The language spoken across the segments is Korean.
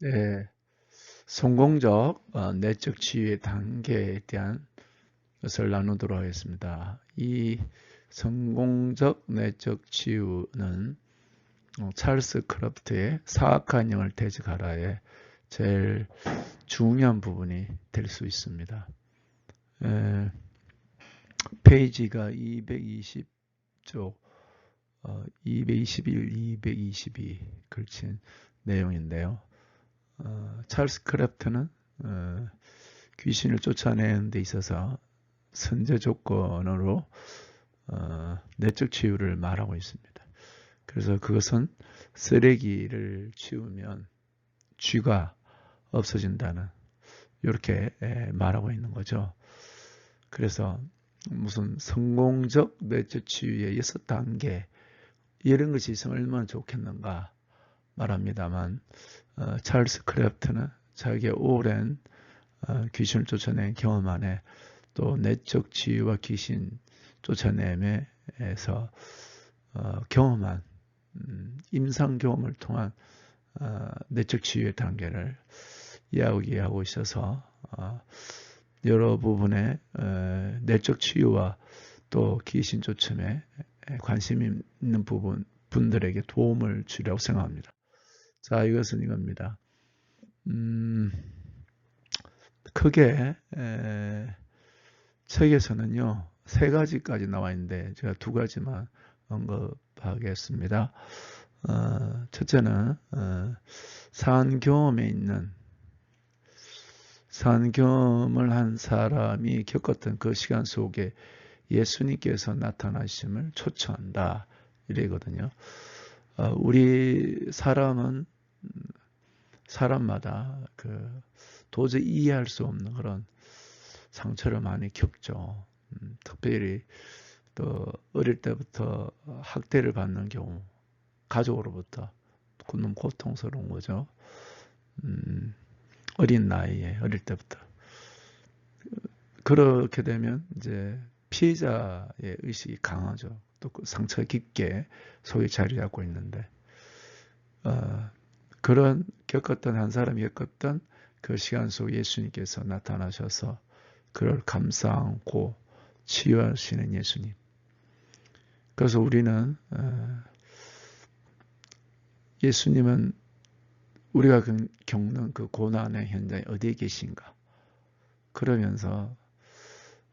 네, 성공적 내적 치유의 단계에 대한 것을 나누도록 하겠습니다. 이 성공적 내적 치유는 찰스 크로프트의 사악한 영을 퇴직하라의 제일 중요한 부분이 될 수 있습니다. 페이지가 220쪽, 221, 222 걸친 내용인데요. 찰스 크래프트는 귀신을 쫓아내는 데 있어서 선제 조건으로 내적 치유를 말하고 있습니다. 그래서 그것은 쓰레기를 치우면 쥐가 없어진다는 이렇게 말하고 있는 거죠. 그래서 무슨 성공적 내적 치유의 6단계 이런 것이 있으면 얼마나 좋겠는가 말합니다만 찰스 크래프트는 자기의 오랜 귀신을 쫓아낸 경험 안에 또 내적 치유와 귀신 쫓아냄에서 경험한 임상 경험을 통한 내적 치유의 단계를 이야기하고 있어서 여러 부분의 내적 치유와 또 귀신 쫓음에 관심 있는 분들에게 도움을 주려고 생각합니다. 자, 이것은 이겁니다. 크게 책에서는요 3가지까지 나와 있는데 제가 2가지만 언급하겠습니다. 첫째는 산경험에 있는 산경험을 한 사람이 겪었던 그 시간 속에 예수님께서 나타나심을 초청한다 이래거든요. 우리 사람은 사람마다 도저히 이해할 수 없는 그런 상처를 많이 겪죠. 특별히 또 어릴 때부터 학대를 받는 경우, 가족으로부터 너무 고통스러운 거죠. 어린 나이에 어릴 때부터 그렇게 되면 이제 피해자의 의식이 강하죠. 또 그 상처 깊게 속에 자리 잡고 있는데 그런 겪었던 한 사람이 겪었던 그 시간 속에 예수님께서 나타나셔서 그를 감싸 안고 치유하시는 예수님. 그래서 우리는 예수님은 우리가 겪는 그 고난의 현장에 어디에 계신가? 그러면서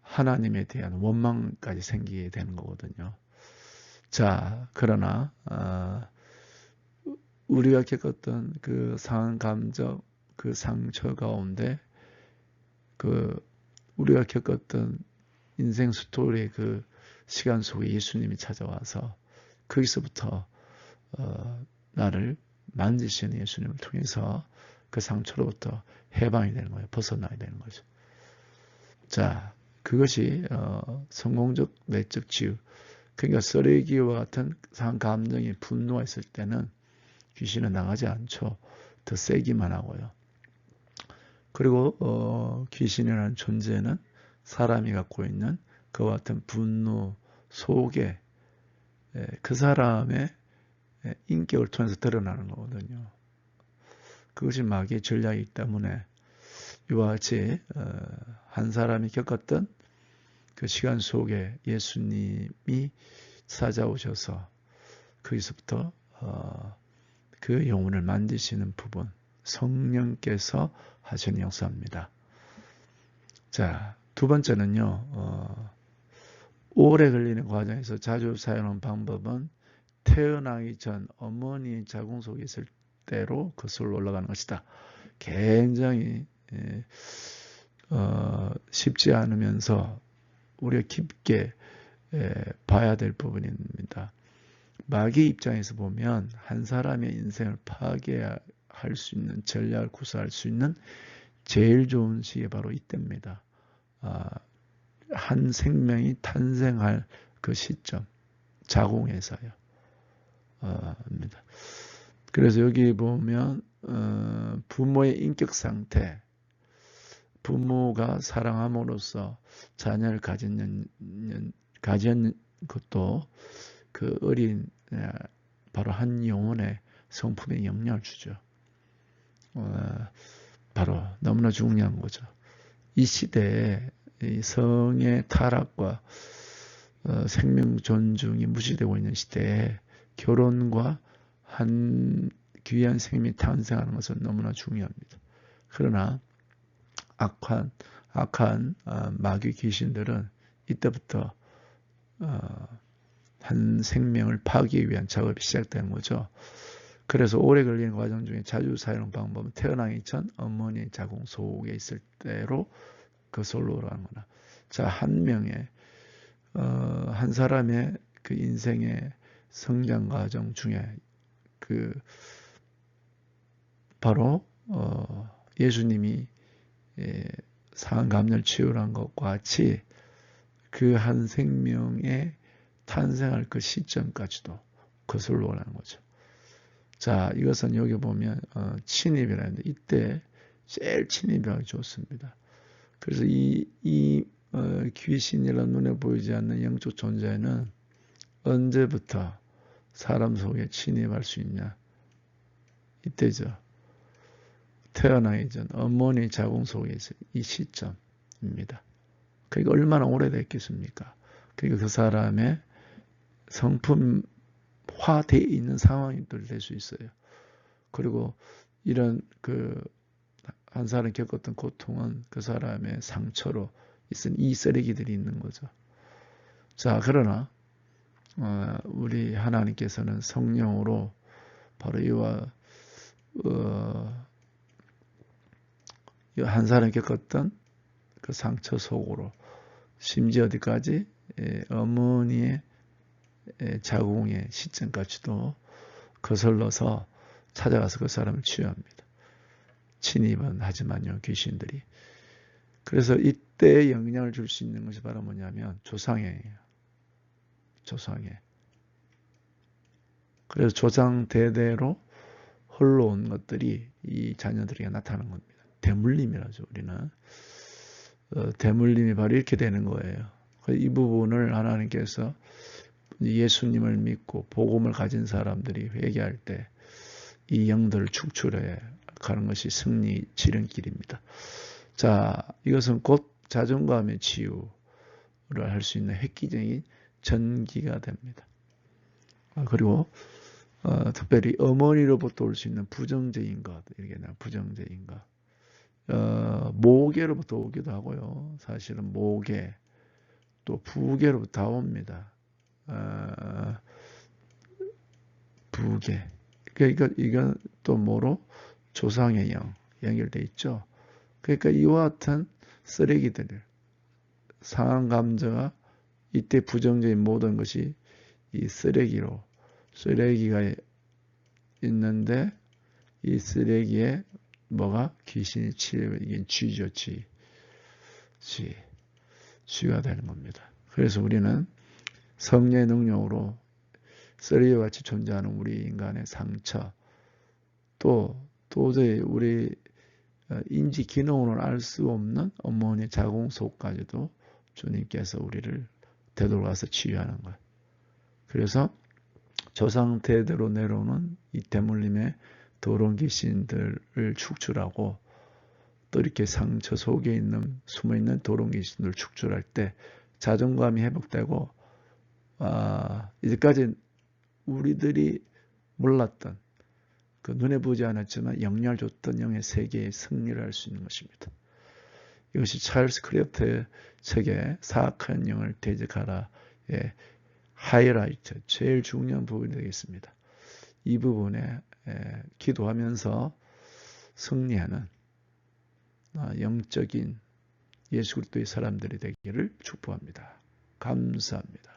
하나님에 대한 원망까지 생기게 되는 거거든요. 자, 그러나 우리가 겪었던 그 상한 감정, 그 상처 가운데 우리가 겪었던 인생 스토리의 그 시간 속에 예수님이 찾아와서 거기서부터 나를 만지시는 예수님을 통해서 그 상처로부터 해방이 되는 거예요. 벗어나야 되는 거죠. 자, 그것이 성공적 내적 치유. 그러니까 쓰레기와 같은 상 감정이 분노가 있을 때는 귀신은 나가지 않죠. 더 세기만 하고요. 그리고 귀신이라는 존재는 사람이 갖고 있는 그와 같은 분노 속에 그 사람의 인격을 통해서 드러나는 거거든요. 그것이 마귀의 전략이기 때문에 이와 같이 한 사람이 겪었던 그 시간 속에 예수님이 찾아오셔서 거기서부터 그 영혼을 만드시는 부분 성령께서 하시는 역사입니다. 자, 2번째는요. 오래 걸리는 과정에서 자주 사용하는 방법은 태어나기 전 어머니 자궁 속에 있을 때로 거슬러 올라가는 것이다. 굉장히 쉽지 않으면서 우리가 깊게 봐야 될 부분입니다. 마귀 입장에서 보면 한 사람의 인생을 파괴할 수 있는 전략을 구사할 수 있는 제일 좋은 시기가 바로 이때입니다. 한 생명이 탄생할 그 시점, 자궁에서요. 그래서 여기 보면 부모의 인격 상태, 부모가 사랑함으로써 자녀를 가진 것도 그 어린 바로 한 영혼의 성품에 영향을 주죠. 바로 너무나 중요한 거죠. 이 시대에 이 성의 타락과 생명 존중이 무시되고 있는 시대에 결혼과 한 귀한 생명이 탄생하는 것은 너무나 중요합니다. 그러나 악한 마귀 귀신들은 이때부터 한 생명을 파괴하기 위한 작업이 시작되는 거죠. 그래서 오래 걸리는 과정 중에 자주 사용 방법은 태어나기 전 어머니의 자궁 속에 있을 때로 거슬러 가거나, 자, 한 사람의 그 인생의 성장 과정 중에 바로 예수님이 상감녀를 치유한 것과 같이 그 한 생명의 탄생할 그 시점까지도 거슬러 가는 거죠. 자, 이것은 여기 보면 친입이라는데, 이때 제일 친입하기 좋습니다. 그래서 이 귀신이란 눈에 보이지 않는 영적 존재는 언제부터 사람 속에 침입할 수 있냐? 이때죠. 태어나기 전 어머니 자궁 속에 있을 이 시점입니다. 그러니까 얼마나 오래됐겠습니까? 그러니까 그 사람의 성품화되어 있는 상황이 될 수 있어요. 그리고 이런 한 사람이 겪었던 고통은 그 사람의 상처로 있은 이 쓰레기들이 있는 거죠. 자, 그러나 우리 하나님께서는 성령으로 바로 이와 한 사람이 겪었던 그 상처 속으로, 심지어 어디까지 어머니의 자궁의 시점까지도 거슬러서 찾아가서 그 사람을 치유합니다. 침입은 하지만요, 귀신들이. 그래서 이때 영향을 줄 수 있는 것이 바로 뭐냐면 조상애예요. 조상애. 그래서 조상 대대로 흘러온 것들이 이 자녀들에게 나타나는 겁니다. 대물림이라죠, 우리는. 대물림이 바로 이렇게 되는 거예요. 이 부분을 하나님께서 예수님을 믿고 복음을 가진 사람들이 회개할 때 이 영들을 축출해 가는 것이 승리 지름길입니다. 자, 이것은 곧 자존감의 치유를 할 수 있는 획기적인 전기가 됩니다. 그리고 특별히 어머니로부터 올 수 있는 부정적인 것, 이렇게 부정적인 것, 모계로부터 오기도 하고요. 사실은 모계, 또 부계로부터 다 옵니다. 부계. 그러니까 이건 또 뭐로? 조상의 영 연결돼 있죠. 그러니까 이와 같은 쓰레기들, 상한 감정과 이때 부정적인 모든 것이 이 쓰레기가 있는데, 이 쓰레기에 뭐가? 귀신이 이게 쥐죠, 쥐가 되는 겁니다. 그래서 우리는 성령의 능력으로 쓰레기와 같이 존재하는 우리 인간의 상처, 또 도저히 우리 인지 기능으로는 알 수 없는 어머니 자궁 속까지도 주님께서 우리를 되돌아가서 치유하는 것. 그래서 조상 대대로 내려오는 이 대물림의 더러운 귀신들을 축출하고, 또 이렇게 상처 속에 숨어있는 더러운 귀신들을 축출할 때 자존감이 회복되고, 이제까지 우리들이 몰랐던, 그 눈에 보지 않았지만 영향을 줬던 영의 세계에 승리를 할 수 있는 것입니다. 이것이 찰스 크래프트의 책에 사악한 영을 대적하라의 하이라이트, 제일 중요한 부분이 되겠습니다. 이 부분에 기도하면서 승리하는 영적인 예수 그리스도의 사람들이 되기를 축복합니다. 감사합니다.